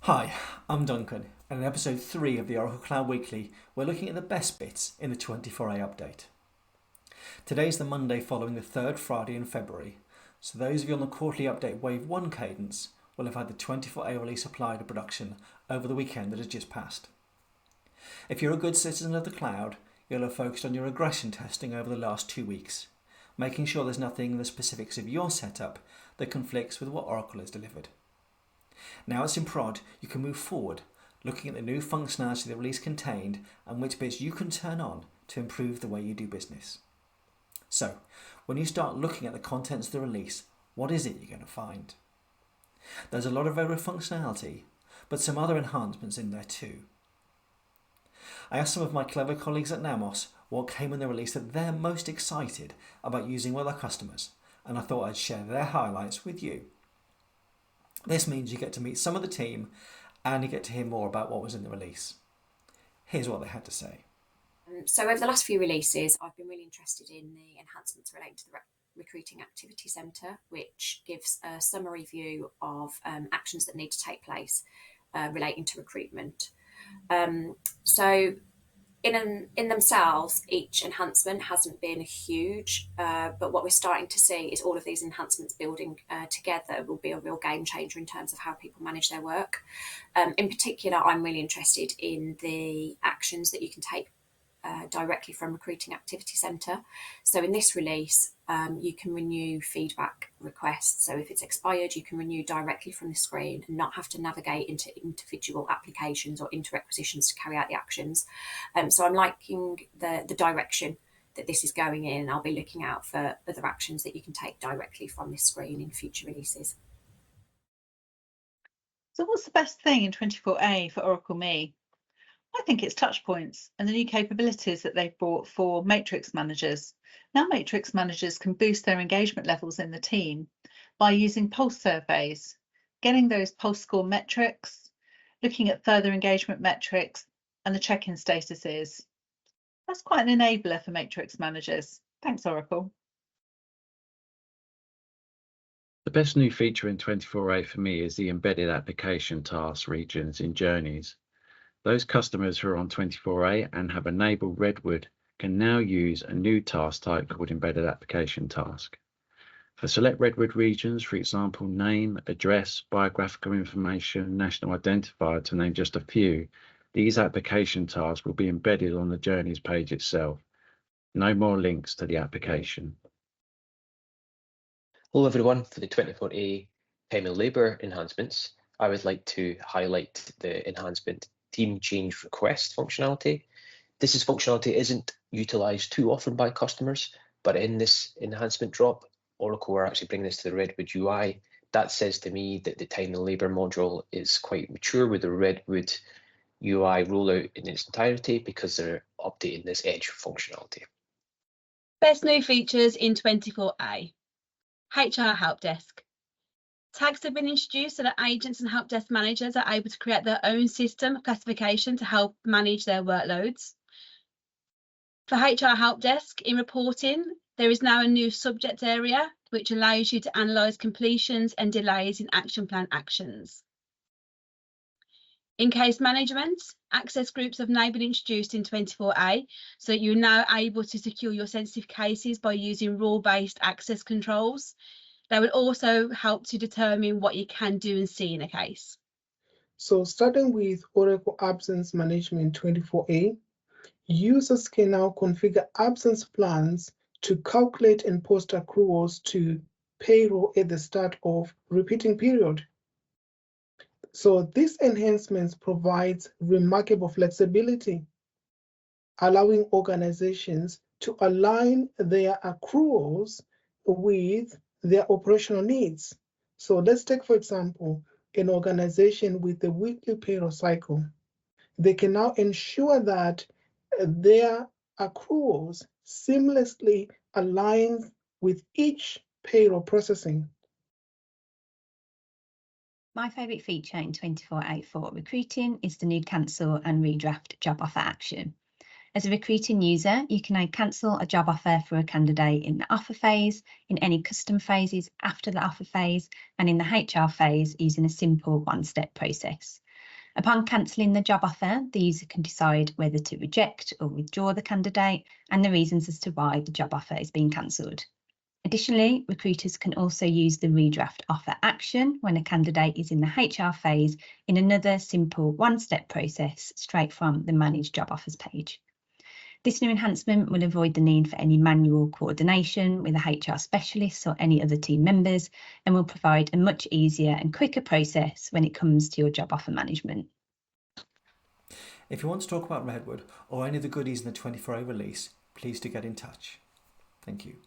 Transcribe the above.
Hi, I'm Duncan, and in episode 3 of the Oracle Cloud Weekly, we're looking at the best bits in the 24A update. Today's the Monday following the third Friday in February, so those of you on the quarterly update Wave 1 cadence will have had the 24A release applied to production over the weekend that has just passed. If you're a good citizen of the cloud, you'll have focused on your regression testing over the last 2 weeks, making sure there's nothing in the specifics of your setup that conflicts with what Oracle has delivered. Now it's in prod, you can move forward, looking at the new functionality the release contained and which bits you can turn on to improve the way you do business. So, when you start looking at the contents of the release, what is it you're going to find? There's a lot of over functionality, but some other enhancements in there too. I asked some of my clever colleagues at Namos what came in the release that they're most excited about using with our customers, and I thought I'd share their highlights with you. This means you get to meet some of the team and you get to hear more about what was in the release. Here's what they had to say. So over the last few releases, I've been really interested in the enhancements relating to the Recruiting Activity Centre, which gives a summary view of actions that need to take place relating to recruitment. So in themselves, each enhancement hasn't been huge, but what we're starting to see is all of these enhancements building together will be a real game changer in terms of how people manage their work. In particular, I'm really interested in the actions that you can take directly from Recruiting Activity Centre. So in this release, you can renew feedback requests. So if it's expired, you can renew directly from the screen and not have to navigate into individual applications or into requisitions to carry out the actions. So I'm liking the direction that this is going in. I'll be looking out for other actions that you can take directly from this screen in future releases. So what's the best thing in 24A for Oracle Me? I think it's Touchpoints and the new capabilities that they've brought for matrix managers. Now matrix managers can boost their engagement levels in the team by using pulse surveys, getting those pulse score metrics, looking at further engagement metrics and the check-in statuses. That's quite an enabler for matrix managers. Thanks, Oracle. The best new feature in 24A for me is the embedded application tasks regions in journeys. Those customers who are on 24A and have enabled Redwood can now use a new task type called embedded application task. For select Redwood regions, for example, name, address, biographical information, national identifier, to name just a few, these application tasks will be embedded on the journeys page itself. No more links to the application. Hello everyone, for the 24A time and labour enhancements, I would like to highlight the enhancement Team Change Request functionality. This functionality isn't utilised too often by customers, but in this enhancement drop, Oracle are actually bringing this to the Redwood UI. That says to me that the time and labour module is quite mature with the Redwood UI rollout in its entirety because they're updating this edge functionality. Best new features in 24A. HR Help Desk. Tags have been introduced so that agents and help desk managers are able to create their own system of classification to help manage their workloads. For HR Help Desk, in reporting, there is now a new subject area which allows you to analyse completions and delays in action plan actions. In case management, access groups have now been introduced in 24A, so that you're now able to secure your sensitive cases by using rule-based access controls. They will also help to determine what you can do and see in a case. So starting with Oracle Absence Management 24A, users can now configure absence plans to calculate and post accruals to payroll at the start of repeating period. So this enhancement provides remarkable flexibility, allowing organizations to align their accruals with their operational needs. So let's take, for example, an organization with a weekly payroll cycle. They can now ensure that their accruals seamlessly align with each payroll processing. My favourite feature in 24A for recruiting is the new cancel and redraft job offer action. As a recruiting user, you can now cancel a job offer for a candidate in the offer phase, in any custom phases after the offer phase, and in the HR phase using a simple one-step process. Upon cancelling the job offer, the user can decide whether to reject or withdraw the candidate and the reasons as to why the job offer is being cancelled. Additionally, recruiters can also use the redraft offer action when a candidate is in the HR phase in another simple one-step process straight from the Manage Job Offers page. This new enhancement will avoid the need for any manual coordination with a HR specialist or any other team members and will provide a much easier and quicker process when it comes to your job offer management. If you want to talk about Redwood or any of the goodies in the 24A release, please do get in touch. Thank you.